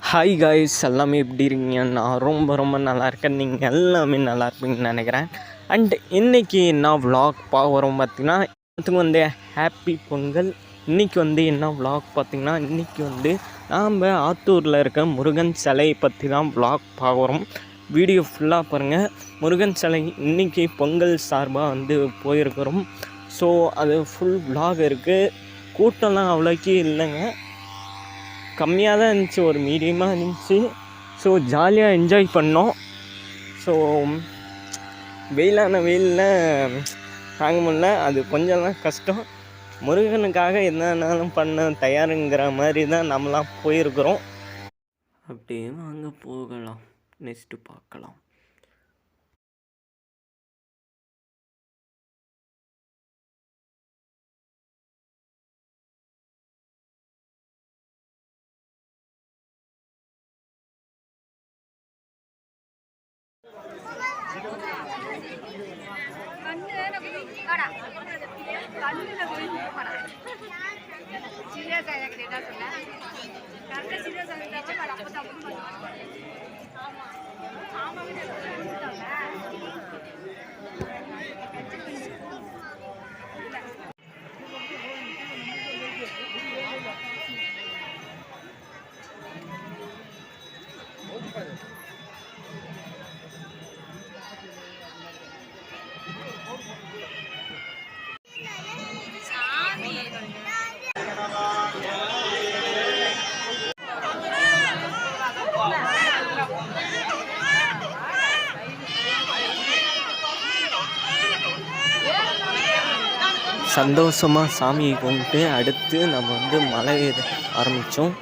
Hi guys, எல்லாமே எப்படி இருக்கீங்க? நான் ரொம்ப நல்லா இருக்கேன். நீங்கள் எல்லாமே நல்லா இருப்பீங்கன்னு நினைக்கிறேன். அண்ட் இன்றைக்கி என்ன விலாக் பார்க்குறோம் பார்த்திங்கன்னா, அதுக்கு வந்து ஹாப்பி பொங்கல். இன்றைக்கி வந்து என்ன விலாக் பார்த்திங்கன்னா, இன்றைக்கி வந்து நாம் ஆத்தூரில் இருக்க முருகன் சிலை பற்றி தான் விலாக் பார்க்குறோம். வீடியோ ஃபுல்லாக பாருங்கள். முருகன் சிலை இன்றைக்கி பொங்கல் சார்பாக வந்து போயிருக்கிறோம். ஸோ அது ஃபுல் விலாக் இருக்குது. கூட்டம்லாம் அவ்வளோக்கி இல்லைங்க, கம்மியாக தான் இருந்துச்சு, ஒரு மீடியமாக இருந்துச்சு. ஸோ ஜாலியாக என்ஜாய் பண்ணோம். ஸோ வெயிலில் தாங்க முடியல, அது கொஞ்சம்லாம் கஷ்டம். முருகனுக்காக என்னன்னாலும் பண்ண தயாருங்கிற மாதிரி தான் நம்மளாம் போயிருக்கிறோம். அப்படியே வாங்க போகலாம், நெக்ஸ்ட்டு பார்க்கலாம். சந்தோஷமாக சாமியை கும்பிட்டு அடுத்து நம்ம வந்து மலை ஏற ஆரம்பித்தோம்.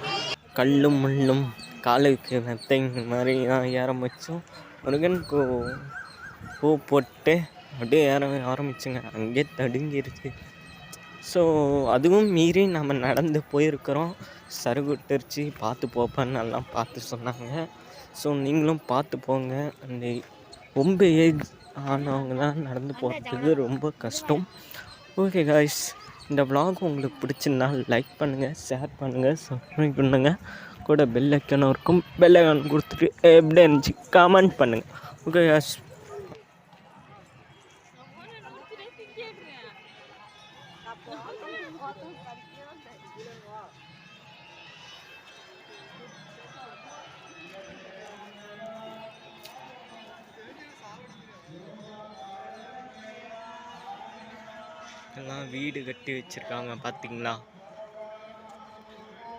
கல்லும் முள்ளும் காலுக்கு மெத்தைங்க மாதிரி ஏற ஆரம்பித்தோம். முருகன் பூ போட்டு அப்படியே ஏற ஆரம்பிச்சுங்க. அங்கேயே தடுங்கிருச்சு. ஸோ அதுவும் மீறி நம்ம நடந்து போயிருக்கிறோம். சருகுட்டுருச்சு, பார்த்து போப்பான்னு எல்லாம் பார்த்து சொன்னாங்க. ஸோ நீங்களும் பார்த்து போங்க. அந்த ரொம்ப ஏஜ் ஆனவங்க தான் நடந்து போகிறதுக்கு ரொம்ப கஷ்டம். ஓகே காய்ஸ், இந்த vlog உங்களுக்கு பிடிச்சிருந்தா லைக் பண்ணுங்கள், ஷேர் பண்ணுங்கள், சப்ஸ்கிரைப் பண்ணுங்கள். கூட பெல் ஐக்கானும் இருக்கும். பெல் ஐக்கான் கொடுத்துட்டு எப்படி இருந்துச்சு கமெண்ட் பண்ணுங்கள். Okay guys. எல்லாம் வீடு கட்டி வச்சுருக்காங்க பார்த்தீங்களா?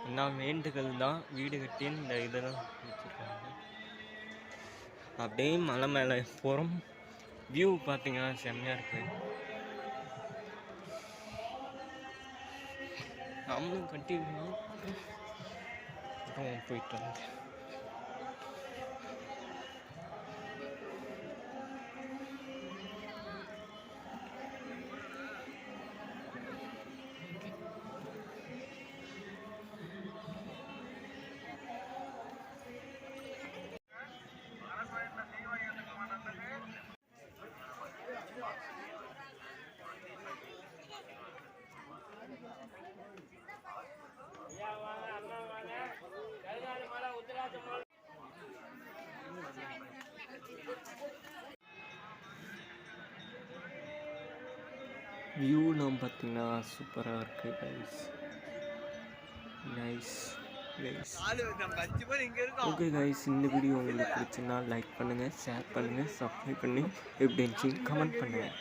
எல்லாம் வேண்டுகள் தான், வீடு கட்டி இந்த இதெல்லாம் வச்சுருக்காங்க. அப்படியே மலை மேலே போகிறோம். வியூ பார்த்தீங்கன்னா செம்மையாக இருக்குது. நம்மளும் கட்டிக்கலாம். போயிட்டு வந்து வியூலாம் பார்த்தீங்கன்னா சூப்பராக இருக்குது கைஸ். நைஸ். ஓகே கைஸ், இந்த வீடியோ உங்களுக்கு பிடிச்சுன்னா லைக் பண்ணுங்கள், ஷேர் பண்ணுங்கள், சப்ஸ்கிரைப் பண்ணி எப்படி இருந்துச்சு கமெண்ட் பண்ணுங்கள்.